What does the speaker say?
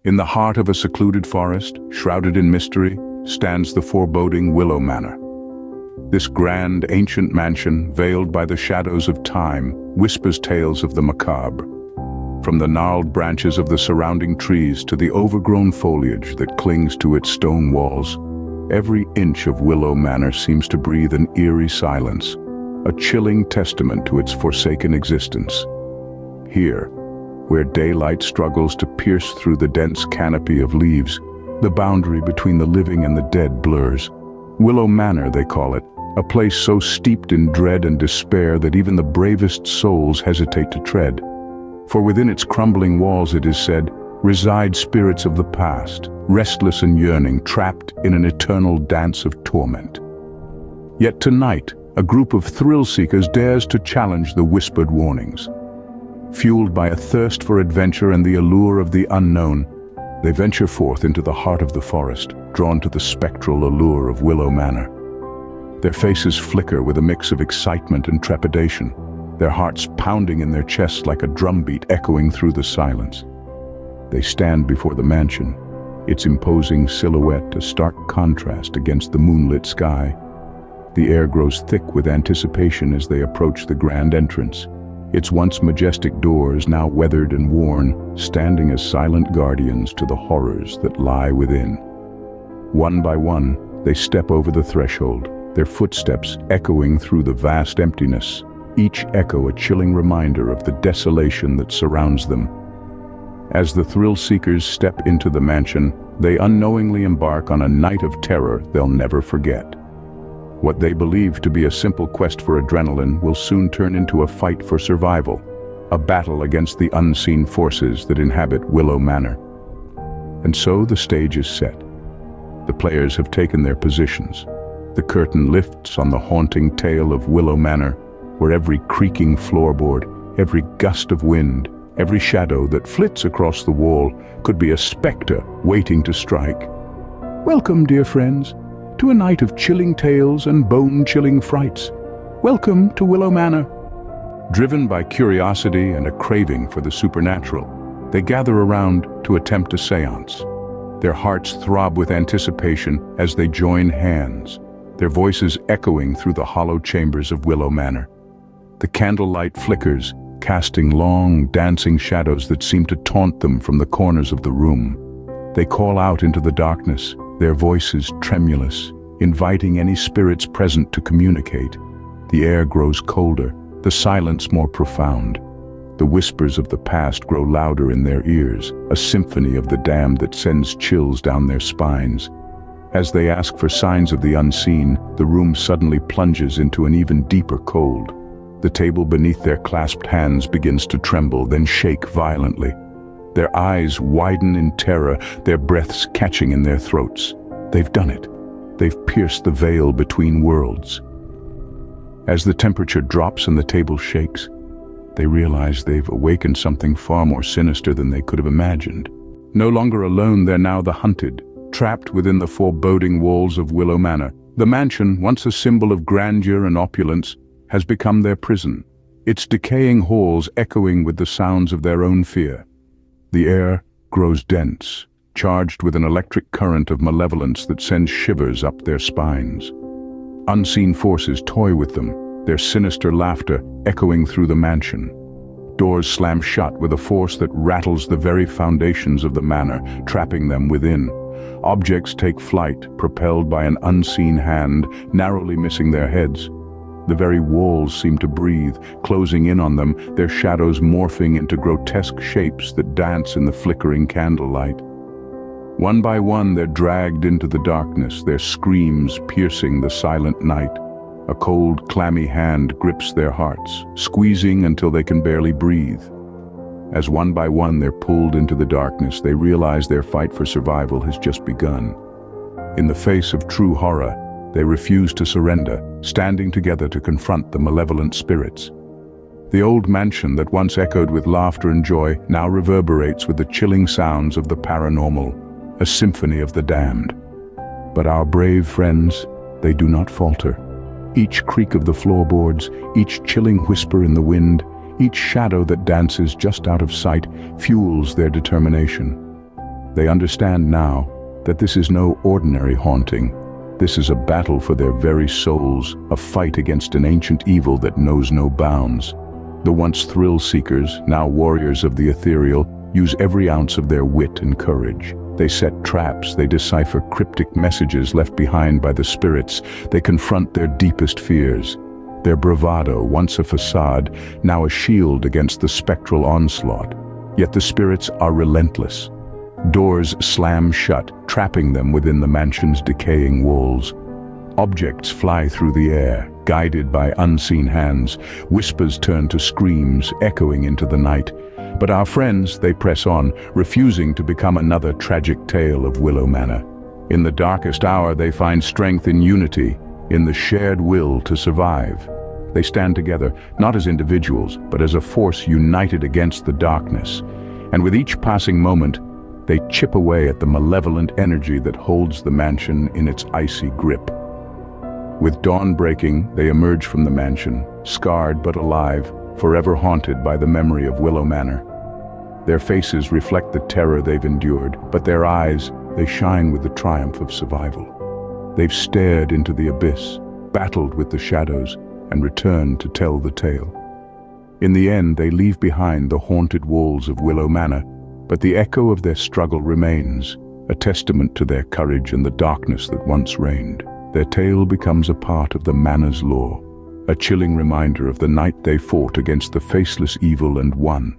In the heart of a secluded forest, shrouded in mystery, stands the foreboding Willow Manor. This grand, ancient mansion, veiled by the shadows of time, whispers tales of the macabre. From the gnarled branches of the surrounding trees to the overgrown foliage that clings to its stone walls, every inch of Willow Manor seems to breathe an eerie silence, a chilling testament to its forsaken existence. Here, where daylight struggles to pierce through the dense canopy of leaves, the boundary between the living and the dead blurs. Willow Manor, they call it, a place so steeped in dread and despair that even the bravest souls hesitate to tread. For within its crumbling walls, it is said, reside spirits of the past, restless and yearning, trapped in an eternal dance of torment. Yet tonight, a group of thrill-seekers dares to challenge the whispered warnings. Fueled by a thirst for adventure and the allure of the unknown, they venture forth into the heart of the forest, drawn to the spectral allure of Willow Manor. Their faces flicker with a mix of excitement and trepidation, their hearts pounding in their chests like a drumbeat echoing through the silence. They stand before the mansion, its imposing silhouette a stark contrast against the moonlit sky. The air grows thick with anticipation as they approach the grand entrance, its once majestic doors now weathered and worn, standing as silent guardians to the horrors that lie within. One by one, they step over the threshold, their footsteps echoing through the vast emptiness, each echo a chilling reminder of the desolation that surrounds them. As the thrill-seekers step into the mansion, they unknowingly embark on a night of terror they'll never forget. What they believe to be a simple quest for adrenaline will soon turn into a fight for survival, a battle against the unseen forces that inhabit Willow Manor. And so the stage is set. The players have taken their positions. The curtain lifts on the haunting tale of Willow Manor, where every creaking floorboard, every gust of wind, every shadow that flits across the wall could be a specter waiting to strike. Welcome, dear friends, to a night of chilling tales and bone-chilling frights. Welcome to Willow Manor. Driven by curiosity and a craving for the supernatural, they gather around to attempt a seance. Their hearts throb with anticipation as they join hands, their voices echoing through the hollow chambers of Willow Manor. The candlelight flickers, casting long, dancing shadows that seem to taunt them from the corners of the room. They call out into the darkness, their voices tremulous, inviting any spirits present to communicate. The air grows colder, the silence more profound. The whispers of the past grow louder in their ears, a symphony of the damned that sends chills down their spines. As they ask for signs of the unseen, the room suddenly plunges into an even deeper cold. The table beneath their clasped hands begins to tremble, then shake violently. Their eyes widen in terror, their breaths catching in their throats. They've done it. They've pierced the veil between worlds. As the temperature drops and the table shakes, they realize they've awakened something far more sinister than they could have imagined. No longer alone, they're now the hunted, trapped within the foreboding walls of Willow Manor. The mansion, once a symbol of grandeur and opulence, has become their prison, its decaying halls echoing with the sounds of their own fear. The air grows dense, charged with an electric current of malevolence that sends shivers up their spines. Unseen forces toy with them, their sinister laughter echoing through the mansion. Doors slam shut with a force that rattles the very foundations of the manor, trapping them within. Objects take flight, propelled by an unseen hand, narrowly missing their heads. The very walls seem to breathe, closing in on them, their shadows morphing into grotesque shapes that dance in the flickering candlelight. One by one, they're dragged into the darkness, their screams piercing the silent night. A cold, clammy hand grips their hearts, squeezing until they can barely breathe. As one by one they're pulled into the darkness, they realize their fight for survival has just begun. In the face of true horror, they refuse to surrender, standing together to confront the malevolent spirits. The old mansion that once echoed with laughter and joy now reverberates with the chilling sounds of the paranormal, a symphony of the damned. But our brave friends, they do not falter. Each creak of the floorboards, each chilling whisper in the wind, each shadow that dances just out of sight fuels their determination. They understand now that this is no ordinary haunting. This is a battle for their very souls, a fight against an ancient evil that knows no bounds. The once thrill-seekers, now warriors of the ethereal, use every ounce of their wit and courage. They set traps, they decipher cryptic messages left behind by the spirits, they confront their deepest fears. Their bravado, once a facade, now a shield against the spectral onslaught. Yet the spirits are relentless. Doors slam shut, trapping them within the mansion's decaying walls. Objects fly through the air, guided by unseen hands. Whispers turn to screams, echoing into the night. But our friends, they press on, refusing to become another tragic tale of Willow Manor. In the darkest hour, they find strength in unity, in the shared will to survive. They stand together, not as individuals, but as a force united against the darkness. And with each passing moment, they chip away at the malevolent energy that holds the mansion in its icy grip. With dawn breaking, they emerge from the mansion, scarred but alive, forever haunted by the memory of Willow Manor. Their faces reflect the terror they've endured, but their eyes, they shine with the triumph of survival. They've stared into the abyss, battled with the shadows, and returned to tell the tale. In the end, they leave behind the haunted walls of Willow Manor, but the echo of their struggle remains, a testament to their courage and the darkness that once reigned. Their tale becomes a part of the Manor's lore, a chilling reminder of the night they fought against the faceless evil and won.